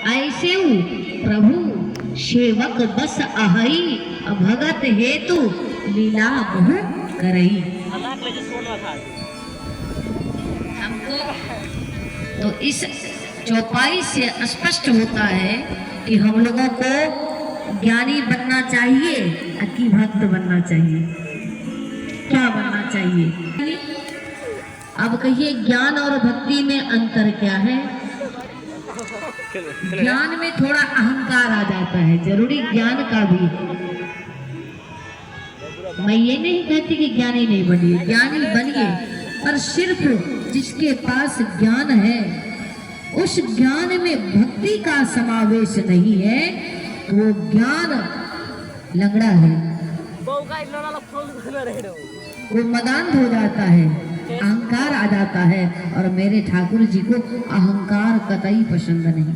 ऐसे प्रभु सेवक बस आहई, भगत हेतु लीला बहु करई। हमको तो इस चौपाई से स्पष्ट होता है कि हम लोगों को ज्ञानी बनना चाहिए कि भक्त बनना चाहिए, क्या बनना चाहिए? अब कहिए ज्ञान और भक्ति में अंतर क्या है? ज्ञान में थोड़ा अहंकार आ जाता है, जरूरी ज्ञान का भी। मैं ये नहीं कहती कि ज्ञानी नहीं बनिए, ज्ञानी बनिए, पर सिर्फ जिसके पास ज्ञान है उस ज्ञान में भक्ति का समावेश नहीं है तो वो ज्ञान लंगड़ा है, वो मदान हो जाता है, अहंकार आ जाता है। और मेरे ठाकुर जी को अहंकार कतई पसंद नहीं।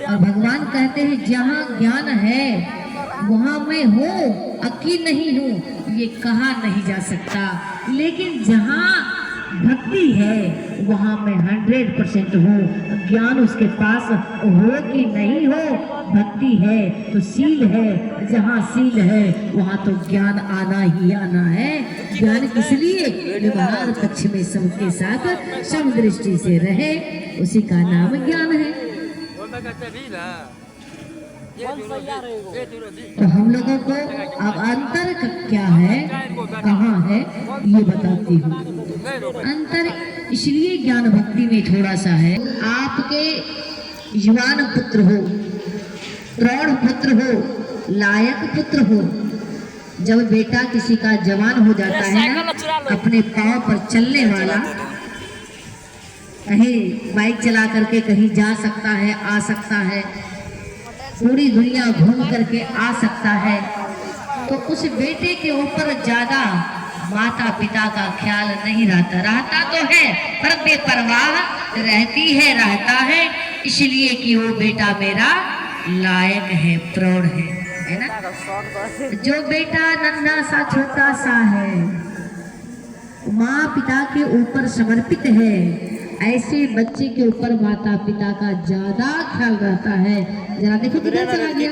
और भगवान कहते हैं जहाँ ज्ञान है वहाँ मैं हूँ, अकी नहीं हूँ, ये कहा नहीं जा सकता। लेकिन जहाँ भक्ति है वहाँ मैं 100% हूँ। ज्ञान उसके पास हो कि नहीं हो, भक्ति है तो सील है, जहाँ सील है वहाँ तो ज्ञान आना ही आना है। ज्ञान किस लिए? व्यवहार पक्ष में सबके साथ समदृष्टि से रहे, उसी का नाम ज्ञान है। तो हम लोगों को अब अंतर क्या है, कहाँ है, ये बताती हूँ। अंतर इसलिए ज्ञान भक्ति में थोड़ा सा है। आपके युवान पुत्र हो, प्रौढ़ पुत्र हो, लायक पुत्र हो, जब बेटा किसी का जवान हो जाता है ना, अपने पांव पर चलने वाला, कहीं बाइक चला करके कहीं जा सकता है, आ सकता है, पूरी दुनिया घूम करके आ सकता है, तो उस बेटे के ऊपर ज्यादा माता पिता का ख्याल नहीं रहता तो है, पर बेपरवाह रहती है, रहता है, इसलिए कि वो बेटा मेरा लायक है, प्रौढ़ है ना। जो बेटा नन्हा सा छोटा सा है, माँ पिता के ऊपर समर्पित है, ऐसे बच्चे के ऊपर माता पिता का ज्यादा ख्याल रहता है। जरा देखो किधर चला गया,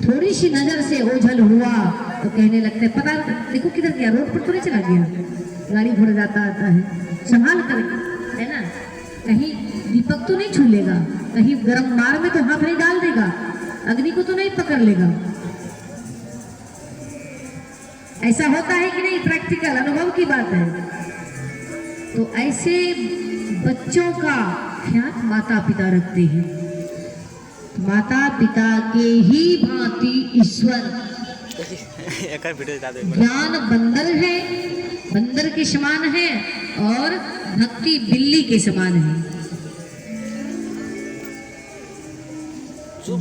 थोड़ी सी नजर से ओझल हुआ तो कहने लगते पता देखो किधर गया, रोड पर थोड़ी चला गया, गाड़ी घोड़ा जाता आता है, संभाल कर, है ना। कहीं दीपक तो नहीं छू लेगा, कहीं गर्म मार में तो हाथ नहीं डाल देगा, अग्नि को तो नहीं पकड़ लेगा। ऐसा होता है कि नहीं? प्रैक्टिकल अनुभव की बात है। तो ऐसे बच्चों का ख्याल माता पिता रखते हैं। माता पिता के ही भांति ईश्वर, ज्ञान बंदर है, बंदर के समान है, और भक्ति बिल्ली के समान है।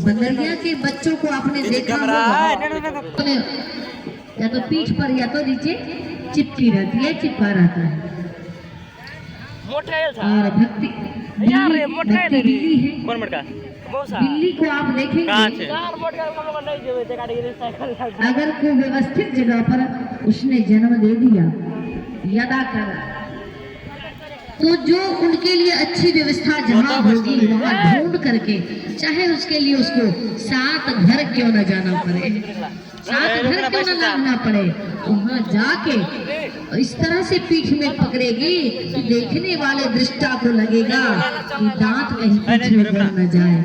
बंदरिया के बच्चों को आपने देखा होगा, या तो पीठ पर या तो नीचे चिपकी रहती है, चिपका रहता है। और भक्ति बिल्ली है, बिल्ली को आप देखेंगे अगर कोई व्यवस्थित जगह पर उसने जन्म दे दिया यदा कर, तो जो उनके लिए अच्छी व्यवस्था जहाँ होगी वहाँ ढूंढ करके, चाहे उसके लिए उसको 7 घर क्यों न जाना पड़े, 7 घर क्यों न लागना पड़े, वहाँ जाके इस तरह से पीठ में पकड़ेगी कि देखने वाले दृष्टा को लगेगा कि दांत कहीं पीठ में गिर न जाए,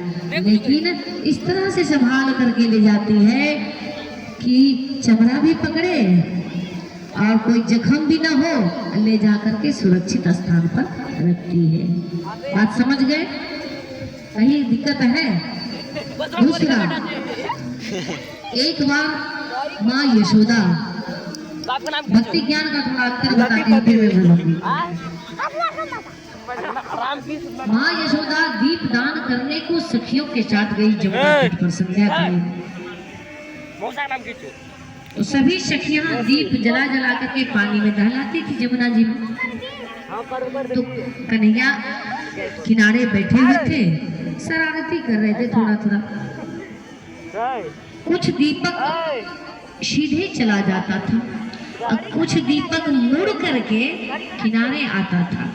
लेकिन इस तरह से संभाल करके ले जाती है कि चमड़ा भी पकड़े और कोई जख्म भी ना हो, ले जा करके सुरक्षित स्थान पर रखती है। बात समझ गए? कहीं दिक्कत है? दूसरा, एक बार माँ यशोदा, भक्ति ज्ञान का थोड़ा अंतर बताती हूँ फिर मैं बोलूंगी। माँ यशोदा दीप दान करने को सखियों के साथ गई जमुना तट पर, संध्या के। तो सभी सखियां दीप जला जला करके पानी में दहलाती थी जमुना जी में। तो कन्हैया किनारे बैठे हुए थे, शरारती कर रहे थे थोड़ा थोड़ा। कुछ दीपक सीधे चला जाता था और कुछ दीपक मुड़ करके किनारे आता था।